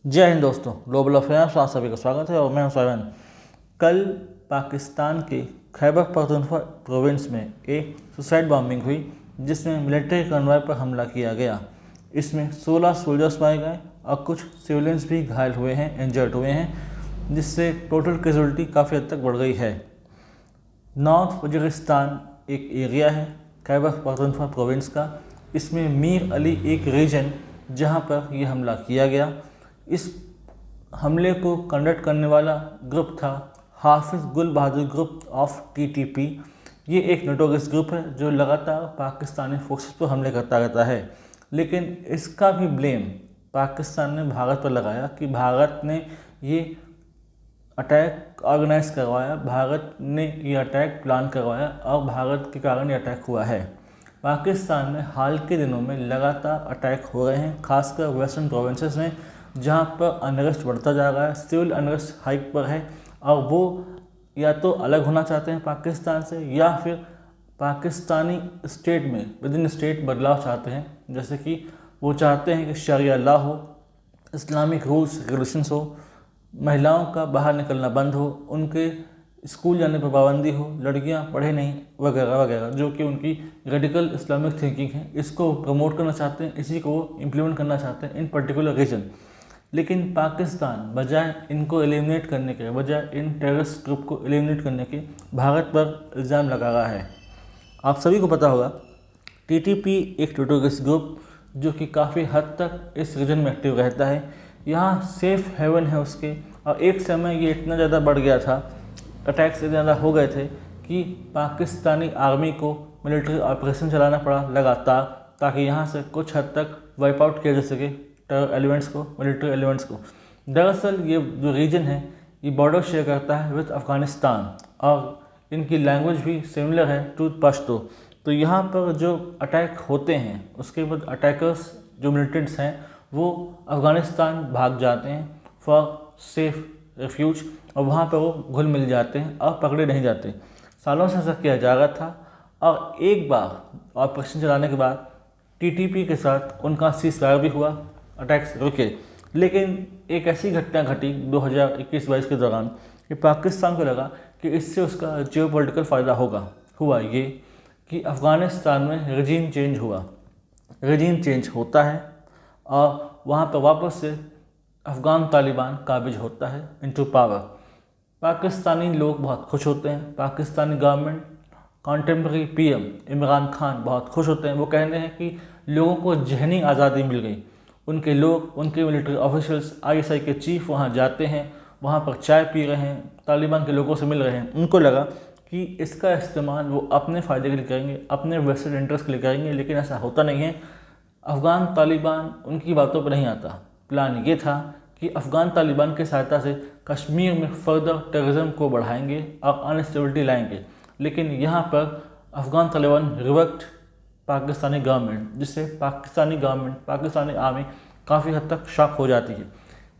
जय हिंद दोस्तों, global affairs में आप सभी का स्वागत है और मैं हूं सावन। कल पाकिस्तान के खैबर पख्तूनख्वा प्रोविंस में एक सुसाइड बॉम्बिंग हुई जिसमें मिलिट्री कन्वॉय पर हमला किया गया। इसमें 16 सोल्जर्स मारे गए और कुछ सिविलियंस भी घायल हुए हैं, इंजर्ड हुए हैं, जिससे टोटल कैजुअलिटी काफ़ी हद तक बढ़ गई है। नॉर्थ वजीरिस्तान एक एरिया है खैबर पख्तूनख्वा प्रोविंस का। इसमें मीर अली एक रीजन जहां पर यह हमला किया गया। इस हमले को कंडक्ट करने वाला ग्रुप था हाफिज गुल बहादुर ग्रुप ऑफ टीटीपी। ये एक नोटोरियस ग्रुप है जो लगातार पाकिस्तानी फोर्सेस पर हमले करता रहता है, लेकिन इसका भी ब्लेम पाकिस्तान ने भारत पर लगाया कि भारत ने ये अटैक ऑर्गेनाइज करवाया, भारत ने ये अटैक प्लान करवाया और भारत के कारण ये अटैक हुआ है। पाकिस्तान में हाल के दिनों में लगातार अटैक हो रहे हैं, खासकर वेस्टर्न प्रोविंसेस में, जहां पर अनरेस्ट बढ़ता जा रहा है, सिविल अनरेस्ट हाइक पर है और वो या तो अलग होना चाहते हैं पाकिस्तान से या फिर पाकिस्तानी स्टेट में विद इन स्टेट बदलाव चाहते हैं। जैसे कि वो चाहते हैं कि शरिया लॉ हो, इस्लामिक रूल्स रेगुलेशंस हो, महिलाओं का बाहर निकलना बंद हो, उनके स्कूल जाने पर पाबंदी हो, लड़कियां पढ़े नहीं वगैरह वगैरह, जो कि उनकी रेडिकल इस्लामिक थिंकिंग है। इसको प्रमोट करना चाहते हैं, इसी को इम्प्लीमेंट करना चाहते हैं इन पर्टिकुलर रीजन। लेकिन पाकिस्तान बजाय इनको एलिमिनेट करने के, बजाय इन टेररिस्ट ग्रुप को एलिमिनेट करने के, भारत पर इल्ज़ाम लगा रहा है। आप सभी को पता होगा टीटीपी एक टेररिस्ट ग्रुप जो कि काफ़ी हद तक इस रीजन में एक्टिव रहता है। यहाँ सेफ हेवन है उसके, और एक समय ये इतना ज़्यादा बढ़ गया था, अटैक्स इतने ज़्यादा हो गए थे कि पाकिस्तानी आर्मी को मिलिट्री ऑपरेशन चलाना पड़ा लगातार, ताकि यहाँ से कुछ हद तक वाइप आउट किया जा सके टेरर एलिमेंट्स को, मिलिट्री एलिमेंट्स को। दरअसल ये जो रीजन है ये बॉर्डर शेयर करता है विद अफ़गानिस्तान और इनकी लैंग्वेज भी सिमिलर है टू पश्तो। तो यहाँ पर जो अटैक होते हैं उसके बाद अटैकर्स जो मिलिटेंट्स हैं वो अफ़गानिस्तान भाग जाते हैं फॉर सेफ रेफ्यूज, और वहाँ पर वो घुल मिल जाते हैं और पकड़े नहीं जाते। सालों से ऐसा किया जा रहा था और एक बार ऑपरेशन चलाने के बाद टीटीपी के साथ उनका सीज़फायर भी हुआ, अटैक्स रुके। लेकिन एक ऐसी घटना घटी 2021-22 के दौरान कि पाकिस्तान को लगा कि इससे उसका जियोपॉलिटिकल फ़ायदा होगा। हुआ ये कि अफ़गानिस्तान में रजीम चेंज हुआ। रजीम चेंज होता है और वहाँ पर वापस से अफ़गान तालिबान काबिज होता है इनटू पावर। पाकिस्तानी लोग बहुत खुश होते हैं, Pakistani government, contemporary PM Imran Khan बहुत खुश होते हैं। वो कहते हैं कि लोगों को ज़हनी आज़ादी मिल गई। उनके लोग, उनके मिलिट्री ऑफिशियल्स, आईएसआई के चीफ वहाँ जाते हैं, वहाँ पर चाय पी रहे हैं, तालिबान के लोगों से मिल रहे हैं। उनको लगा कि इसका इस्तेमाल वो अपने फ़ायदे के लिए करेंगे, अपने वेस्टेड इंटरेस्ट के लिए करेंगे, लेकिन ऐसा होता नहीं है। अफ़गान तालिबान उनकी बातों पर नहीं आता। प्लान ये था कि अफ़गान तालिबान की सहायता से कश्मीर में फर्दर टेररिज्म को बढ़ाएंगे और अनस्टेबिलिटी लाएंगे। लेकिन यहाँ पर अफ़गान तालिबान रिवर्ट पाकिस्तानी गवर्नमेंट, जिससे पाकिस्तानी गवर्नमेंट, पाकिस्तानी आर्मी काफ़ी हद तक शॉक हो जाती है।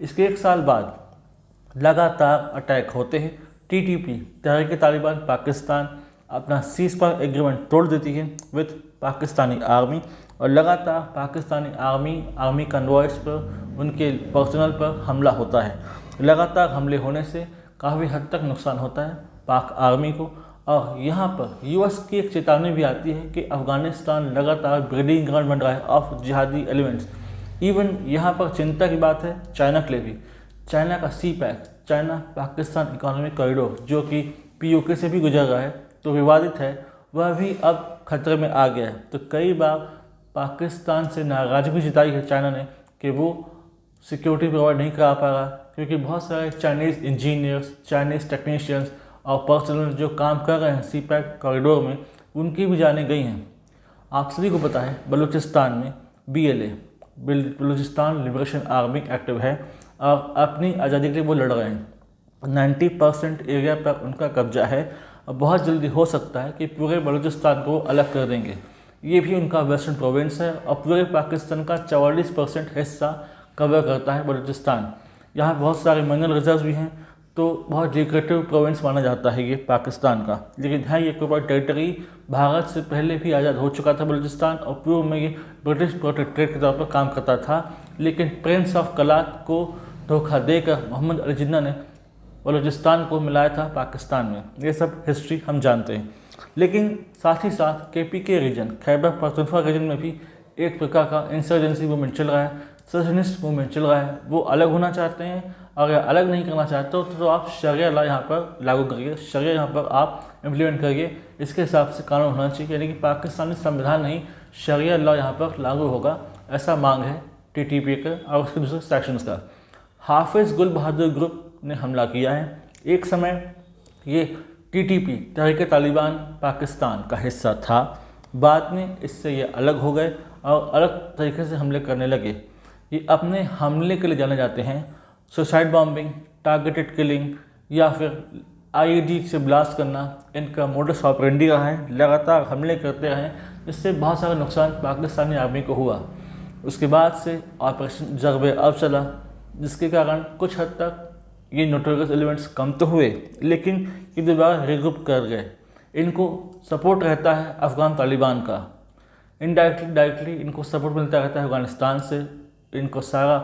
इसके एक साल बाद लगातार अटैक होते हैं। टीटीपी तहरीक तालिबान पाकिस्तान अपना सीज़फायर एग्रीमेंट तोड़ देती है विद पाकिस्तानी आर्मी, और लगातार पाकिस्तानी आर्मी कन्वॉयस पर, उनके पर्सनल पर हमला होता है। लगातार हमले होने से काफ़ी हद तक नुकसान होता है पाक आर्मी को। और यहाँ पर यूएस की एक चेतावनी भी आती है कि अफ़गानिस्तान लगातार ब्रीडिंग ग्राउंड बन रहा है ऑफ जिहादी एलिमेंट्स। इवन यहाँ पर चिंता की बात है चाइना के लिए भी। चाइना का CPEC, China Pakistan economic corridor, जो कि पीओके से भी गुजर रहा है तो विवादित है, वह भी अब खतरे में आ गया है। तो कई बार पाकिस्तान से नाराज़गी जताई है चाइना ने कि वो सिक्योरिटी प्रोवाइड नहीं करा पा रहा, क्योंकि बहुत सारे चाइनीज़ इंजीनियर्स, चाइनीज़ टेक्नीशियंस और पर्सनल जो काम कर रहे हैं सी पैक कॉरिडोर में, उनकी भी जानें गई हैं। आप सभी को पता है बलूचिस्तान में BLA, Balochistan liberation army active है और अपनी आज़ादी के लिए वो लड़ रहे हैं। 90% एरिया पर उनका कब्जा है और बहुत जल्दी हो सकता है कि पूरे बलूचिस्तान को अलग कर देंगे। ये भी उनका वेस्टर्न प्रोविंस है और पूरे पाकिस्तान का 44% हिस्सा कवर करता है बलूचिस्तान। यहाँ बहुत सारे मिनरल रिजर्व भी हैं, तो बहुत डिक्रेटिव प्रोविंस माना जाता है ये पाकिस्तान का। लेकिन है ये ऑक्युपाइड टेरिटरी, भारत से पहले भी आज़ाद हो चुका था बलूचिस्तान और पूर्व में ये ब्रिटिश प्रोटेक्टरेट के तौर पर काम करता था। लेकिन प्रिंस ऑफ कलात को धोखा देकर मोहम्मद अली जिन्ना ने बलूचिस्तान को मिलाया था पाकिस्तान में। ये सब हिस्ट्री हम जानते हैं। लेकिन साथ ही साथ KPK region, Khyber Pakhtunkhwa region में भी एक प्रकार का इंसर्जेंसी मूवमेंट चल रहा है, सेशनिस्ट मूवमेंट चल रहा है। वो अलग होना चाहते हैं, अगर अलग नहीं करना चाहते हो तो आप शरिया लॉ यहाँ पर लागू करिए, शरिया यहाँ पर आप इम्प्लीमेंट करिए, इसके हिसाब से कानून होना चाहिए। यानी कि पाकिस्तानी संविधान नहीं, शरिया लॉ यहाँ पर लागू होगा, ऐसा मांग है TTP का और उसके दूसरे सेक्शंस का। हाफिज़ गुल बहादुर ग्रुप ने हमला किया है। एक समय ये TTP तहरीक तालिबान पाकिस्तान का हिस्सा था, बाद में इससे ये अलग हो गए और अलग तरीके से हमले करने लगे। ये अपने हमले के लिए जाने जाते हैं, सुसाइड बॉम्बिंग, टारगेटेड किलिंग या फिर IED से ब्लास्ट करना इनका मोडस ऑपरेंडी रहा है। लगातार हमले करते रहे, जिससे बहुत सारा नुकसान पाकिस्तानी आर्मी को हुआ। उसके बाद से ऑपरेशन ज़रब चला, जिसके कारण कुछ हद तक ये नोटोरियस एलिमेंट्स कम तो हुए, लेकिन ये दोबारा रिग्रुप कर गए। इनको सपोर्ट रहता है अफ़गान तालिबान का, इनडायरेक्टली डायरेक्टली इनको सपोर्ट मिलता रहता है अफ़गानिस्तान से। इनको सारा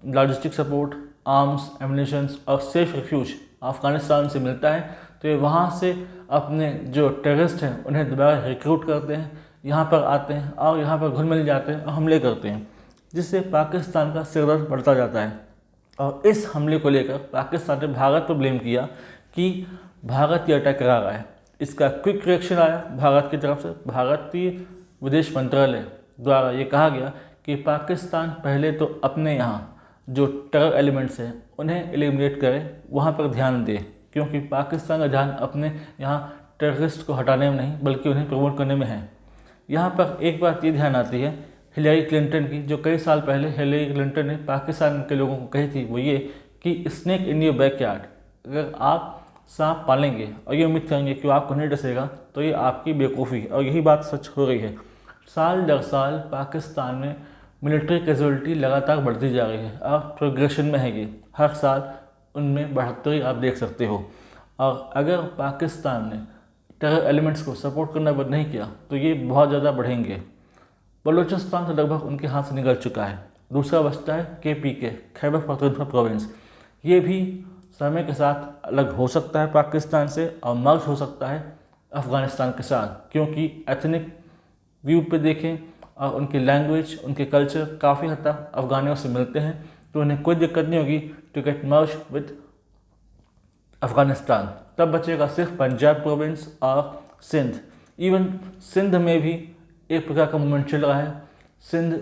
लॉजिस्टिक सपोर्ट, आर्म्स, एमुनिशंस और सेफ रिफ्यूज अफ़गानिस्तान से मिलता है। तो ये वहाँ से अपने जो टेररिस्ट हैं उन्हें दोबारा रिक्रूट करते हैं, यहाँ पर आते हैं और यहाँ पर घुल मिल जाते हैं और हमले करते हैं, जिससे पाकिस्तान का सिरदर्द बढ़ता जाता है। और इस हमले को लेकर पाकिस्तान ने भारत पर ब्लेम किया कि भारत ये अटैक करा रहा है। इसका क्विक रिएक्शन आया भारत की तरफ से। भारतीय विदेश मंत्रालय द्वारा ये कहा गया कि पाकिस्तान पहले तो अपने यहाँ जो टेरर एलिमेंट्स हैं उन्हें एलिमिनेट करे, वहाँ पर ध्यान दे, क्योंकि पाकिस्तान का ध्यान अपने यहाँ टेररिस्ट को हटाने में नहीं बल्कि उन्हें प्रमोट करने में है। यहाँ पर एक बात ये ध्यान आती है हिलेरी क्लिंटन की, जो कई साल पहले हिलेरी क्लिंटन ने पाकिस्तान के लोगों को कही थी, वो ये कि स्नेक इन योर बैकयार्ड, अगर आप सांप पालेंगे और ये उम्मीद करेंगे कि वो आपको नहीं डसेगा तो ये आपकी बेवकूफ़ी। और यही बात सच हो रही है। साल दर साल पाकिस्तान में मिलिट्री कैजुअलिटी लगातार बढ़ती जा रही है और प्रोग्रेशन में है ये, हर साल उनमें बढ़ोतरी आप देख सकते हो। और अगर पाकिस्तान ने टेरर एलिमेंट्स को सपोर्ट करना बंद नहीं किया तो ये बहुत ज़्यादा बढ़ेंगे। बलूचिस्तान तो लगभग उनके हाथ से निकल चुका है। दूसरा बचता है KPK, खैबर पख्तूनख्वा प्रोविंस। ये भी समय के साथ अलग हो सकता है पाकिस्तान से और मर्ज हो सकता है अफ़गानिस्तान के साथ, क्योंकि एथनिक व्यू पे देखें और उनकी लैंग्वेज, उनके कल्चर काफ़ी हद तक अफ़गानियों से मिलते हैं, तो उन्हें कोई दिक्कत नहीं होगी to get merge with Afghanistan. तब बचेगा सिर्फ पंजाब प्रोविंस और सिंध। इवन सिंध में भी एक प्रकार का मूवमेंट चल रहा है। सिंध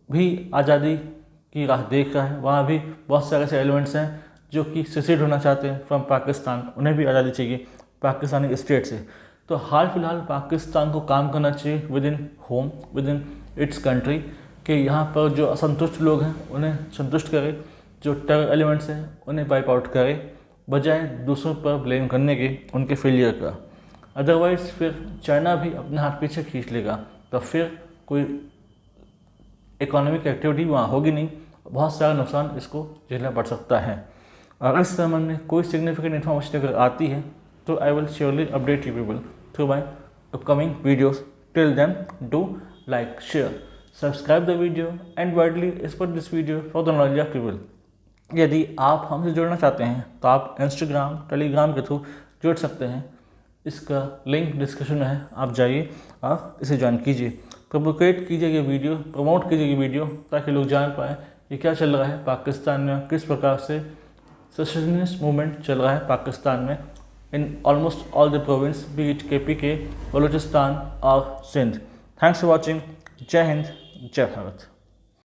भी आज़ादी की राह देख रहा है, वहाँ भी बहुत सारे ऐसे एलिमेंट्स हैं जो कि सेसेड होना चाहते हैं फ्रॉम पाकिस्तान, उन्हें भी आज़ादी चाहिए पाकिस्तानी स्टेट से। तो हाल फिलहाल पाकिस्तान को काम करना चाहिए with in home, with in its country, कि यहाँ पर जो असंतुष्ट लोग हैं उन्हें संतुष्ट करे, जो टेरर एलिमेंट्स हैं उन्हें वाइप आउट करे, बजाय दूसरों पर ब्लेम करने के उनके फेलियर का। अदरवाइज़ फिर चाइना भी अपने हाथ पीछे खींच लेगा, तो फिर कोई इकोनॉमिक एक्टिविटी वहाँ होगी नहीं, बहुत सारा नुकसान इसको झेलना पड़ सकता है। और इस संबंध में कोई सिग्निफिकेंट इन्फॉर्मेशन अगर आती है तो I will surely update you people through my upcoming videos. Till then do like, share, subscribe the video and widely spread this video for the knowledge of people. यदि आप हमसे जुड़ना चाहते हैं तो आप इंस्टाग्राम, टेलीग्राम के थ्रू जुड़ सकते हैं। इसका लिंक डिस्क्रिप्शन में है, आप जाइए और इसे ज्वाइन कीजिए। प्रोवोकेट कीजिए ये वीडियो, प्रमोट कीजिए ये वीडियो, ताकि लोग जान पाएँ कि क्या चल रहा है पाकिस्तान में, किस प्रकार से सेशनिस्ट मूवमेंट चल रहा है पाकिस्तान में in almost all the province, B it KPK, Balochistan और सिंध। Thanks for watching. जय हिंद, जय भारत।